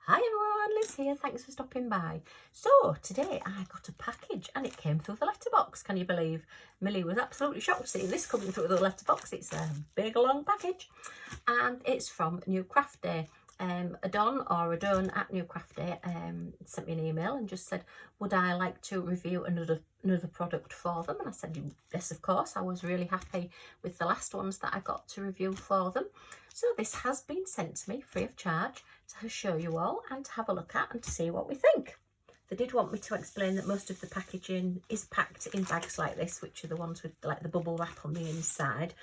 Hi everyone, Liz here, thanks for stopping by. So today I got a package and it came through the letterbox. Can you believe? Millie was absolutely shocked seeing this coming through the letterbox. It's a big long package and it's from New Craft Day. Adon at New Craft Day sent me an email and just said, would I like to review another product for them? And I said, yes, of course. I was really happy with the last ones that I got to review for them. So this has been sent to me free of charge to show you all and to have a look at and to see what we think. They did want me to explain that most of the packaging is packed in bags like this, which are the ones with like the bubble wrap on the inside.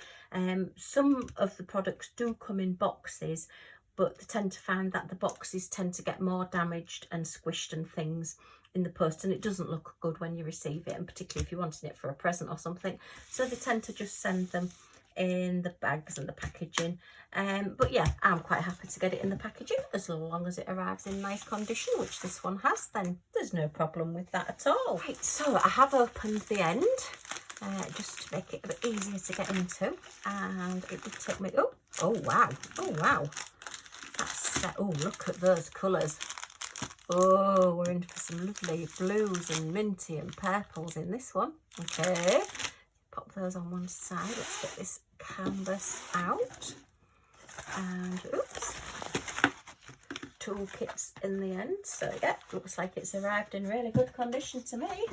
Some of the products do come in boxes, but they tend to find that the boxes tend to get more damaged and squished and things in the post, and it doesn't look good when you receive it, and particularly if you're wanting it for a present or something. So they tend to just send them in the bags and the packaging. But yeah, I'm quite happy to get it in the packaging as long as it arrives in nice condition, which this one has. Then there's no problem with that at all. Right, so I have opened the end just to make it a bit easier to get into, and it would take me, oh wow, that's oh, look at those colours. Oh, we're in for some lovely blues and minty and purples in this one. Okay, pop those on one side. Let's get this canvas out. And oops, toolkits in the end. So yeah, looks like it's arrived in really good condition to me.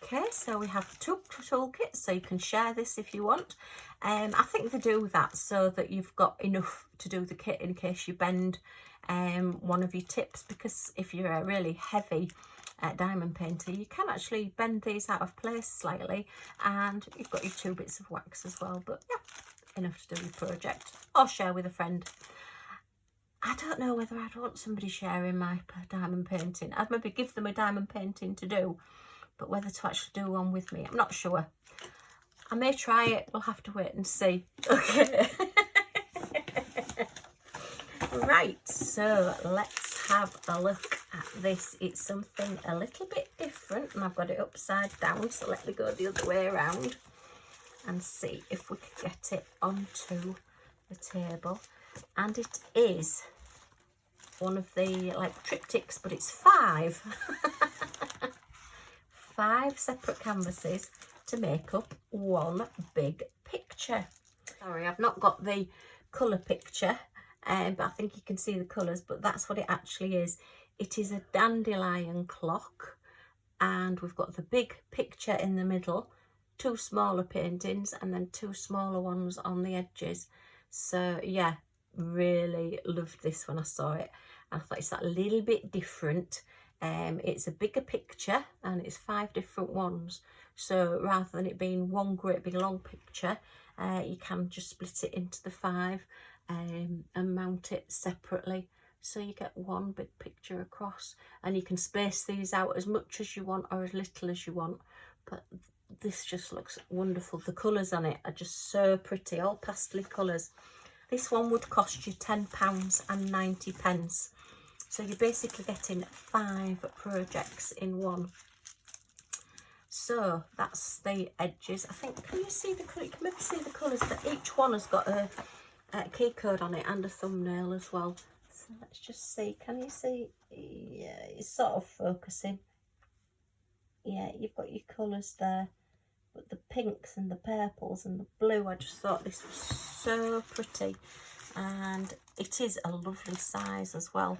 Okay, so we have two toolkits, so you can share this if you want. I think they do that so that you've got enough to do the kit in case you bend one of your tips, because if you're a really heavy diamond painter, you can actually bend these out of place slightly, and you've got your 2 bits of wax as well. But yeah, enough to do your project or share with a friend. I don't know whether I'd want somebody sharing my diamond painting. I'd maybe give them a diamond painting to do, but whether to actually do one with me, I'm not sure. I may try it, we'll have to wait and see. Okay. Right, so let's have a look at this. It's something a little bit different, and I've got it upside down, so let me go the other way around and see if we can get it onto the table. And it is one of the like triptychs, but it's 5 5 separate canvases to make up one big picture. Sorry, I've not got the colour picture, but I think you can see the colours, but that's what it actually is. It is a dandelion clock, and we've got the big picture in the middle, 2 smaller paintings, and then 2 smaller ones on the edges. So yeah, really loved this when I saw it. I thought it's that little bit different. It's a bigger picture and it's 5 different ones. So rather than it being one great big long picture, you can just split it into the 5 and mount it separately. So you get one big picture across, and you can space these out as much as you want or as little as you want. But this just looks wonderful. The colours on it are just so pretty, all pastel colours. This one would cost you £10.90. So you're basically getting 5 projects in one. So that's the edges. I think, can you see the colour? You can maybe see the colours, that each one has got a key code on it and a thumbnail as well. So let's just see, can you see? Yeah, it's sort of focusing. Yeah, you've got your colours there, but the pinks and the purples and the blue, I just thought this was so pretty, and it is a lovely size as well.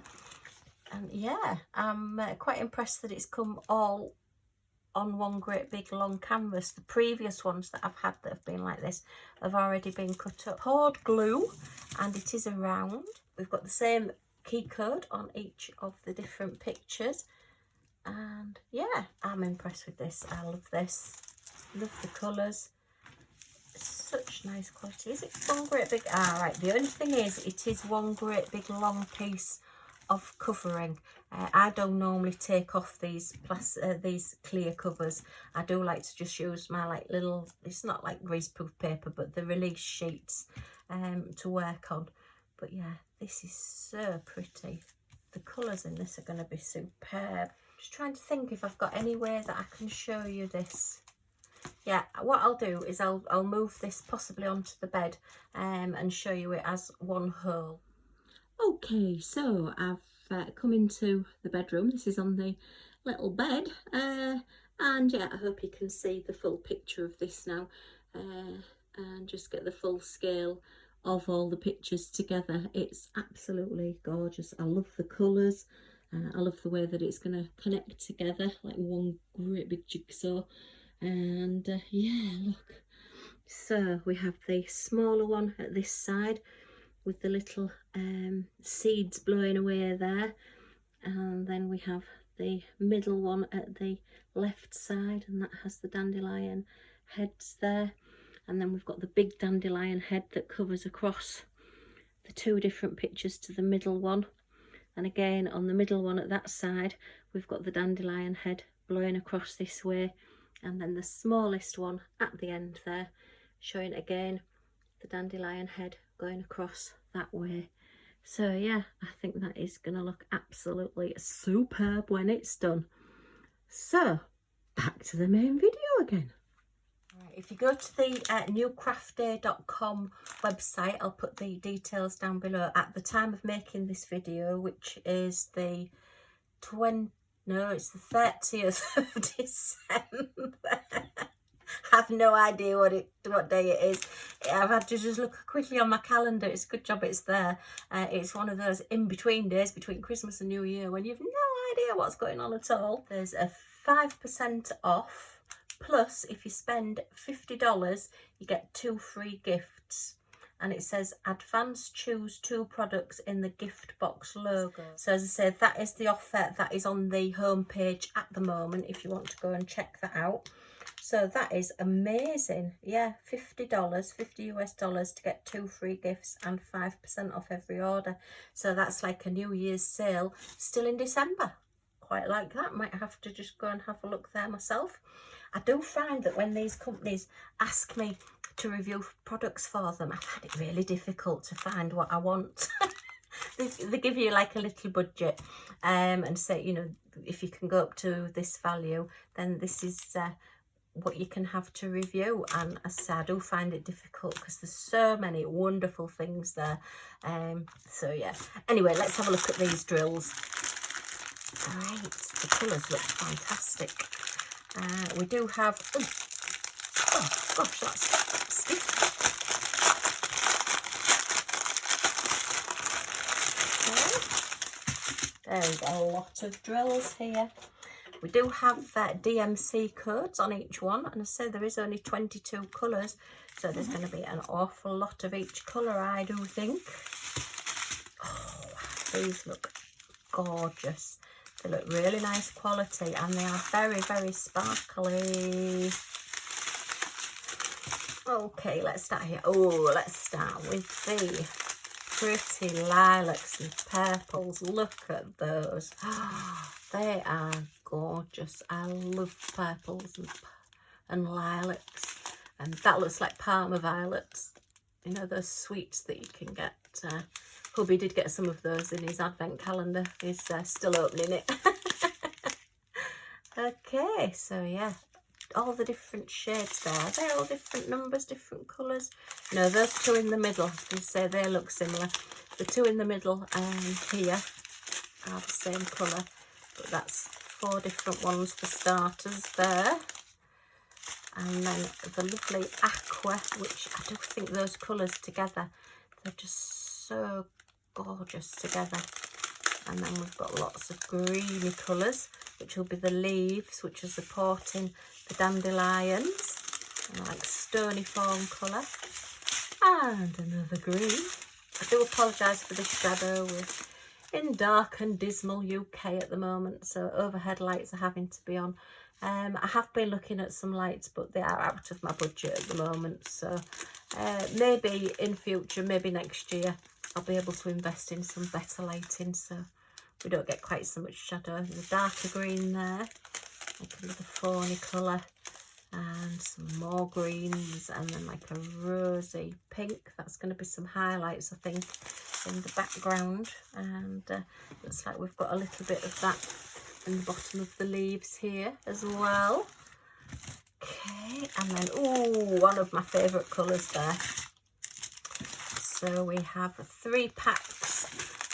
And yeah, I'm quite impressed that it's come all on one great big long canvas. The previous ones that I've had that have been like this have already been cut up. Poured glue, and it is a round. We've got the same key code on each of the different pictures, and yeah, I'm impressed with this. I love this. Love the colours. Such nice quality. Is it one great big? Right, the only thing is it is one great big long piece of covering. I don't normally take off these clear covers. I do like to just use my like little, it's not like greaseproof paper, but the release sheets to work on. But yeah, this is so pretty. The colours in this are going to be superb. Just trying to think if I've got any way that I can show you this. Yeah, what I'll do is I'll move this possibly onto the bed and show you it as one whole. Okay, so I've come into the bedroom. This is on the little bed, and yeah, I hope you can see the full picture of this now, and just get the full scale of all the pictures together. It's absolutely gorgeous. I love the colours. I love the way that it's going to connect together like one great big jigsaw. And yeah, look. So we have the smaller one at this side with the little seeds blowing away there, and then we have the middle one at the left side, and that has the dandelion heads there, and then we've got the big dandelion head that covers across the two different pictures to the middle one. And again on the middle one at that side we've got the dandelion head blowing across this way, and then the smallest one at the end there showing again the dandelion head going across that way. So yeah, I think that is going to look absolutely superb when it's done. So back to the main video again. Right, if you go to the newcraftday.com website, I'll put the details down below. At the time of making this video, which is the 30th of December. I have no idea what day it is. I've had to just look quickly on my calendar. It's a good job it's there. It's one of those in-between days between Christmas and New Year when you've no idea what's going on at all. There's a 5% off, plus if you spend $50 you get 2 free gifts, and it says advance choose 2 products in the gift box logo. So as I said, that is the offer that is on the homepage at the moment if you want to go and check that out. So that is amazing. Yeah, $50, 50 US dollars to get 2 free gifts and 5% off every order. So that's like a New Year's sale still in December. Quite like that. Might have to just go and have a look there myself. I do find that when these companies ask me to review products for them, I find it really difficult to find what I want. They give you like a little budget and say, you know, if you can go up to this value, then this is what you can have to review. And as I say, I do find it difficult because there's so many wonderful things there. So yeah, anyway, let's have a look at these drills. All right, the colours look fantastic. We do have, oh gosh, that's stiff. Okay. There's a lot of drills here. We do have DMC codes on each one, and I say there is only 22 colours, so there's going to be an awful lot of each colour, I do think. Oh, these look gorgeous. They look really nice quality, and they are very, very sparkly. Okay, let's start here. Oh, let's start with the pretty lilacs and purples. Look at those. They are gorgeous. I love purples and lilacs, and that looks like Parma violets, you know, those sweets that you can get. Hubby did get some of those in his advent calendar. He's still opening it. Okay, so yeah, all the different shades there. They're all different numbers, different colours. No, those two in the middle, I can say they look similar. The two in the middle here are the same colour, but that's 4 different ones for starters there. And then the lovely aqua, which I do think those colours together, they're just so gorgeous together. And then we've got lots of greeny colours, which will be the leaves, which are supporting the dandelions, and like stony form colour. And another green. I do apologise for this shadow. We're in dark and dismal UK at the moment, so overhead lights are having to be on. I have been looking at some lights, but they are out of my budget at the moment, so maybe in future, maybe next year, I'll be able to invest in some better lighting so we don't get quite so much shadow. There's a darker green there, like another fawny colour, and some more greens, and then like a rosy pink. That's going to be some highlights, I think, in the background. And looks like we've got a little bit of that in the bottom of the leaves here as well. Okay, and then, oh, one of my favourite colours there. So we have 3 packs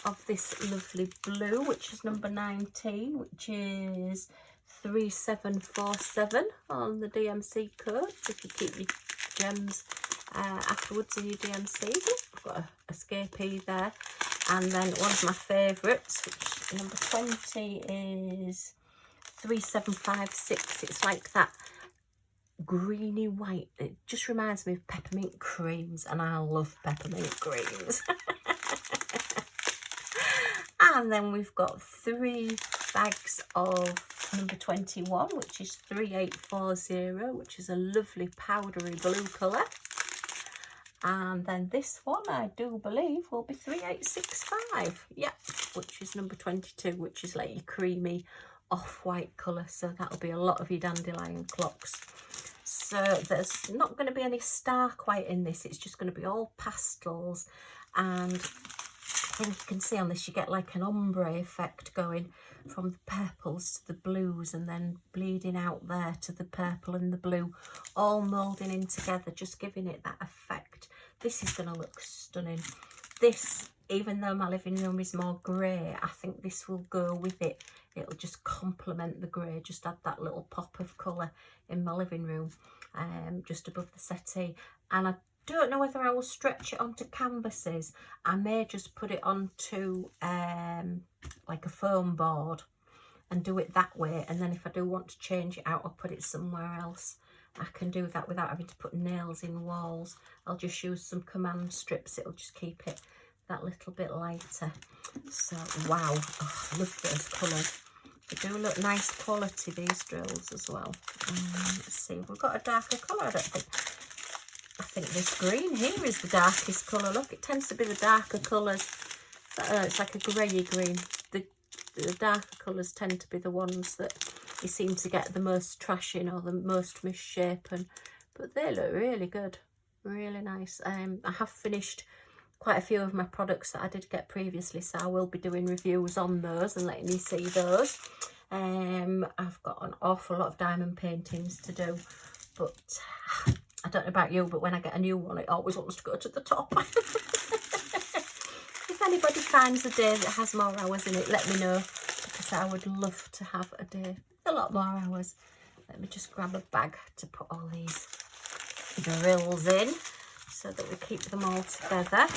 of this lovely blue, which is number 19, which is 3747 on the DMC code, if you keep your gems afterwards in your DMCs. I've got a escapee there. And then one of my favourites, which number 20 is 3756. It's like that greeny white. It just reminds me of peppermint creams, and I love peppermint creams. And then we've got 3 bags of number 21, which is 3840, which is a lovely powdery blue colour. And then this one, I do believe, will be 3865. Yeah, which is number 22, which is like your creamy off-white colour. So that'll be a lot of your Dandelion Clocks. So there's not going to be any stark white in this. It's just going to be all pastels. And I think you can see on this, you get like an ombre effect going from the purples to the blues, and then bleeding out there to the purple and the blue, all moulding in together, just giving it that effect. This is going to look stunning. This, even though my living room is more grey, I think this will go with it. It'll just complement the grey, just add that little pop of colour in my living room, just above the settee. And I don't know whether I will stretch it onto canvases. I may just put it onto like a foam board and do it that way, and then if I do want to change it out or put it somewhere else, I can do that without having to put nails in walls. I'll just use some command strips. It'll just keep it that little bit lighter. So wow, oh, I love those colours. They do look nice quality, these drills as well. Let's see, we've got a darker colour. I think this green here is the darkest colour. Look, it tends to be the darker colours. It's like a greyy green. The darker colours tend to be the ones that you seem to get the most trash in or the most misshapen. But they look really good, really nice. I have finished quite a few of my products that I did get previously, so I will be doing reviews on those and letting you see those. I've got an awful lot of diamond paintings to do, but I don't know about you, but when I get a new one, it always wants to go to the top. If anybody finds a day that has more hours in it, let me know, because I would love to have a day with a lot more hours. Let me just grab a bag to put all these drills in so that we keep them all together.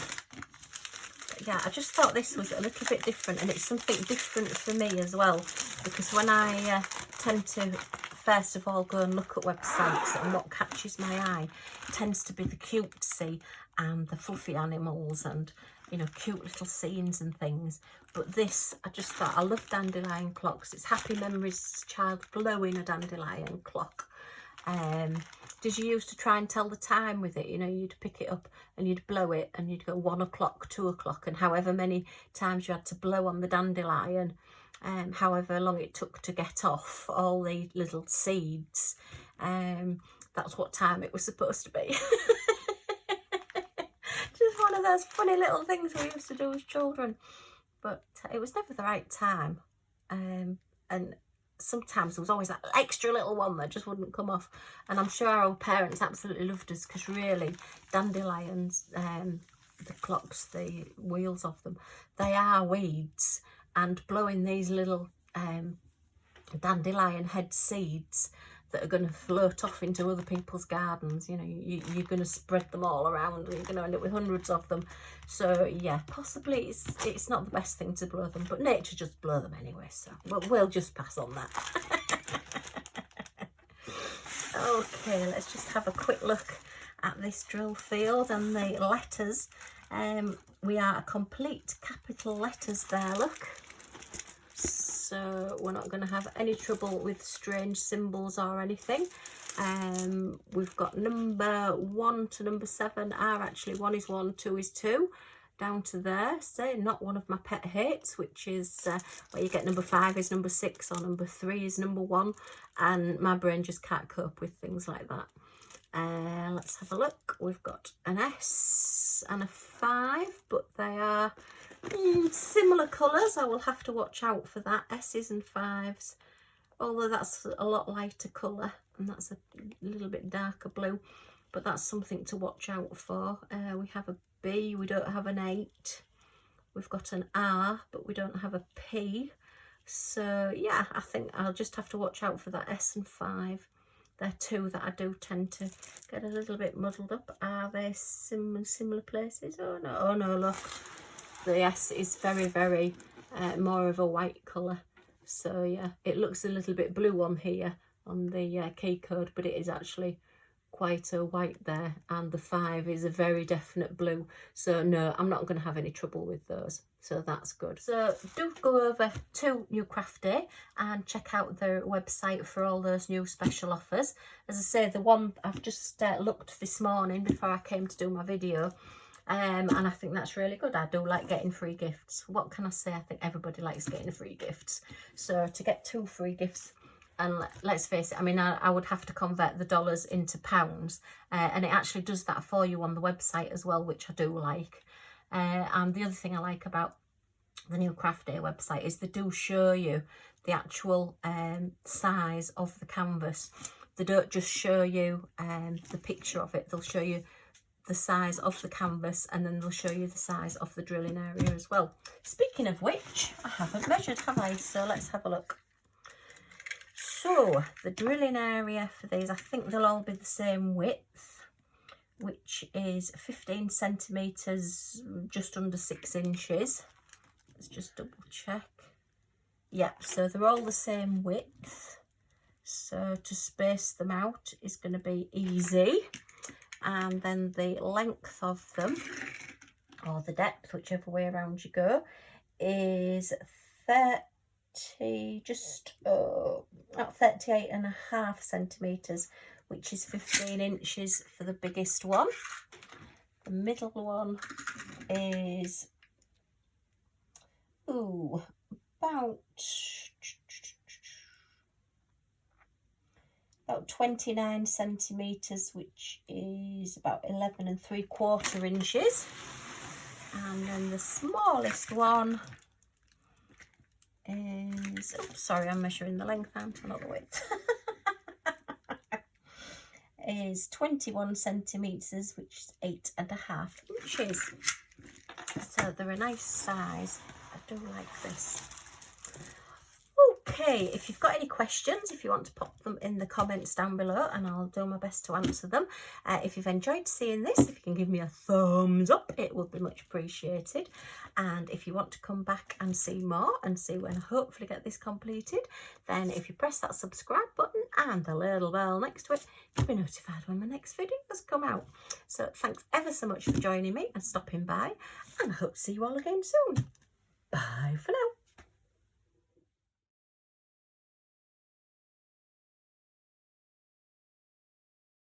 But yeah, I just thought this was a little bit different, and it's something different for me as well, because when I tend to first of all go and look at websites, and what catches my eye tends to be the cutesy and the fluffy animals and, you know, cute little scenes and things. But this, I just thought, I love Dandelion Clocks. It's Happy Memories child blowing a dandelion clock. Did you used to try and tell the time with it? You know, you'd pick it up and you'd blow it, and you'd go 1 o'clock, 2 o'clock, and however many times you had to blow on the dandelion, however long it took to get off all the little seeds, that's what time it was supposed to be. Just one of those funny little things we used to do as children, but it was never the right time. And sometimes there was always that extra little one that just wouldn't come off, and I'm sure our parents absolutely loved us, because really dandelions, the clocks, the wheels of them, they are weeds, and blowing these little dandelion head seeds that are going to float off into other people's gardens, you know, you're going to spread them all around, and you're going to end up with hundreds of them. So yeah, possibly it's not the best thing to blow them, but nature just blow them anyway, so we'll just pass on that. Okay, let's just have a quick look at this drill field and the letters. We are a complete capital letters there, look. So we're not going to have any trouble with strange symbols or anything. We've got number 1 to number 7 are actually 1 is 1, 2 is 2, down to there. So not one of my pet hates, which is where you get number 5 is number 6 or number 3 is number 1, and my brain just can't cope with things like that. Let's have a look. We've got an S and a 5, but they are similar colours. I will have to watch out for that. S's and 5s, although that's a lot lighter colour, and that's a little bit darker blue, but that's something to watch out for. We have a B, we don't have an 8, We've got an R, but we don't have a P. So yeah, I think I'll just have to watch out for that S and 5. They're two that I do tend to get a little bit muddled up. Are they similar places? Oh no, look. The S is very, very more of a white colour. So yeah, it looks a little bit blue on here on the key code, but it is actually quite a white there, and the 5 is a very definite blue. So no, I'm not going to have any trouble with those, so that's good. So do go over to New Craft Day and check out their website for all those new special offers. As I say, the one I've just looked this morning before I came to do my video, and I think that's really good. I do like getting free gifts. What can I say? I think everybody likes getting free gifts. So to get 2 free gifts, and let's face it, I mean, I would have to convert the dollars into pounds, and it actually does that for you on the website as well, which I do like. And the other thing I like about the New Craft Day website is they do show you the actual size of the canvas. They don't just show you the picture of it, they'll show you the size of the canvas, and then they'll show you the size of the drilling area as well. Speaking of which, I haven't measured, have I? So let's have a look. So the drilling area for these, I think they'll all be the same width, which is 15 centimetres, just under 6 inches. Let's just double check. Yep, so they're all the same width. So to space them out is going to be easy. And then the length of them, or the depth, whichever way around you go, is 38.5 centimetres, which is 15 inches for the biggest one. The middle one is about 29 centimetres, which is about 11.75 inches. And then the smallest one is, oh sorry, I'm measuring the length and not the width, is 21 centimetres, which is 8.5 inches. So they're a nice size. I do like this. Okay, if you've got any questions, if you want to pop them in the comments down below, and I'll do my best to answer them. If you've enjoyed seeing this, if you can give me a thumbs up, it would be much appreciated. And if you want to come back and see more and see when I hopefully get this completed, then if you press that subscribe button and the little bell next to it, you'll be notified when my next video has come out. So thanks ever so much for joining me and stopping by, and I hope to see you all again soon. Bye for now.